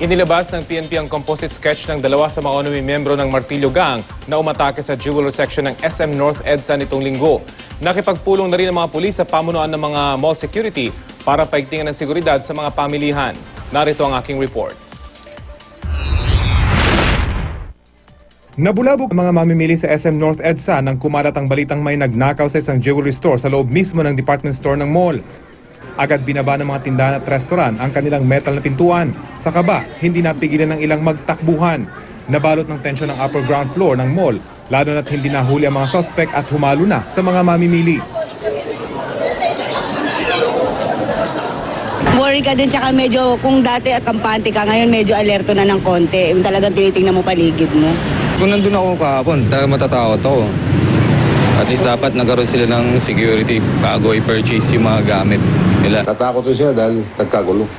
Inilabas ng PNP ang composite sketch ng dalawa sa mga umano'y miyembro ng Martilyo Gang na umatake sa jeweler section ng SM North EDSA nitong linggo. Nakipagpulong na rin ang mga pulis sa pamunuan ng mga mall security para paigtingan ng seguridad sa mga pamilihan. Narito ang aking report. Nabulabog ang mga mamimili sa SM North EDSA nang kumalat ang balitang may nagnakaw sa isang jewelry store sa loob mismo ng department store ng mall. Agad binaba ng mga tindahan at restaurant ang kanilang metal na pintuan. Sa kaba, hindi napigilan ng ilang magtakbuhan. Nabalot ng tensyon ng upper ground floor ng mall, lalo na't hindi nahuli ang mga suspect at humalo na sa mga mamimili. Worry ka din, tsaka medyo kung dati kampante ka, ngayon medyo alerto na ng konti. Talagang tinitingnan mo paligid mo. Kung nandun ako kahapon, talagang matatakot ako. At least dapat nagkaroon sila ng security bago i-purchase yung mga gamit nila. Natakot din siya dahil nagkagulo.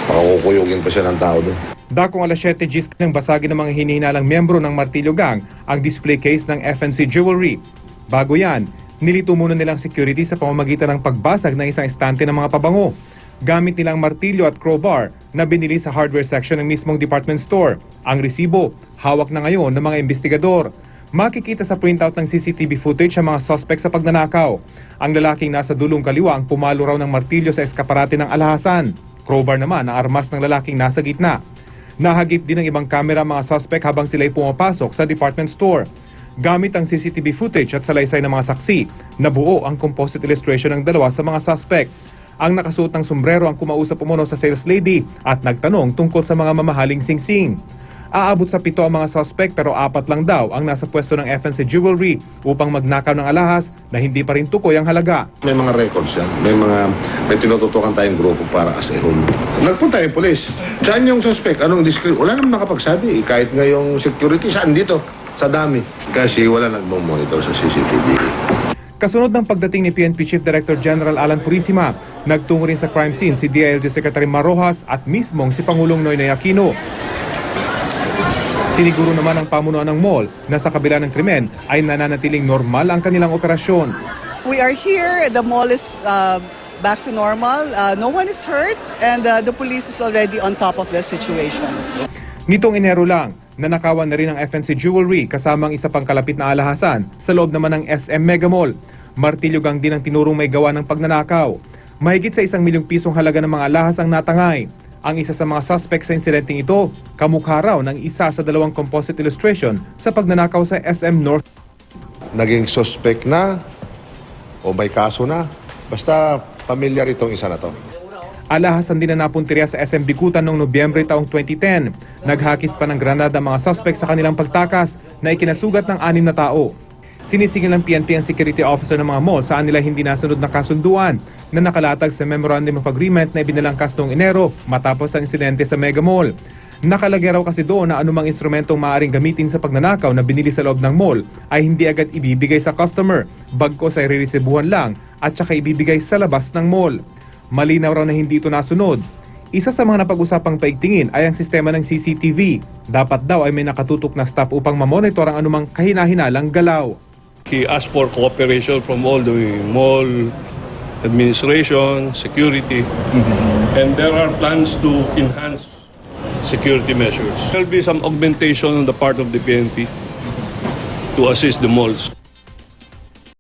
Makakukuyugin pa siya ng tao doon. Dakong alas 7 G's nang basagin ng mga hinihinalang miyembro ng Martilyo Gang ang display case ng FNC Jewelry. Bago yan, nilito muna nilang security sa pamamagitan ng pagbasag ng isang estante ng mga pabango. Gamit nilang martilyo at crowbar na binili sa hardware section ng mismong department store. Ang resibo, hawak na ngayon ng mga investigador. Makikita sa printout ng CCTV footage ang mga suspect sa pagnanakaw. Ang lalaking nasa dulong kaliwa ang pumalo raw ng martilyo sa eskaparate ng alhasan. Crowbar naman ang armas ng lalaking nasa gitna. Nahagip din ng ibang kamera ang mga suspect habang sila'y pumapasok sa department store. Gamit ang CCTV footage at salaysay ng mga saksi, nabuo ang composite illustration ng dalawa sa mga suspect. Ang nakasuot ng sombrero ang kumausap umuno sa sales lady at nagtanong tungkol sa mga mamahaling singsing. Aabot sa 7 ang mga suspect pero 4 lang daw ang nasa pwesto ng FNC Jewelry upang magnakaw ng alahas na hindi pa rin tukoy ang halaga. May mga records yan. May tinututukan tayong grupo para as a whole. Nagpunta yung polis. Saan yung suspect? Anong description? Wala naman nakapagsabi. Kahit nga yung security, saan dito? Sa dami. Kasi wala nagmamonitor sa CCTV. Kasunod ng pagdating ni PNP Chief Director General Alan Purisima, nagtungo rin sa crime scene si DILG Secretary Marojas at mismong si Pangulong Noynoy Aquino. Siniguro naman ang pamunuan ng mall na sa kabila ng krimen ay nananatiling normal ang kanilang operasyon. We are here, the mall is back to normal, no one is hurt and the police is already on top of the situation. Nitong Enero lang, nanakawan na rin ang FNC Jewelry kasama ang isa pang kalapit na alahasan sa loob naman ng SM Mega Mall. Martilyo Gang din ang tinurong may gawa ng pagnanakaw. Mahigit sa 1 milyong pisong halaga ng mga alahas ang natangay. Ang isa sa mga suspect sa insidenteng ito, kamukha raw ng isa sa 2 composite illustration sa pagnanakaw sa SM North. Naging suspect na o may kaso na. Basta pamilyar itong isa na to. Alahasan din na napuntirya sa SM Bikutan noong Nobyembre taong 2010. Naghakis pa ng granada ang mga suspect sa kanilang pagtakas na ikinasugat ng 6 na tao. Sinisingil ng PNP ang security officer ng mga mall saan nila hindi nasunod na kasunduan na nakalatag sa Memorandum of Agreement na ibinalangkas noong Enero matapos ang insidente sa Mega Mall. Nakalagay raw kasi doon na anumang instrumentong maaaring gamitin sa pagnanakaw na binili sa loob ng mall ay hindi agad ibibigay sa customer, bagkos ay riresibuhan lang at saka ibibigay sa labas ng mall. Malinaw raw na hindi ito nasunod. Isa sa mga napag-usapang paigtingin ay ang sistema ng CCTV. Dapat daw ay may nakatutok na staff upang mamonitor ang anumang kahina-hinalang galaw. He asked for cooperation from all the mall administration, security, and there are plans to enhance security measures. There will be some augmentation on the part of the PNP to assist the malls.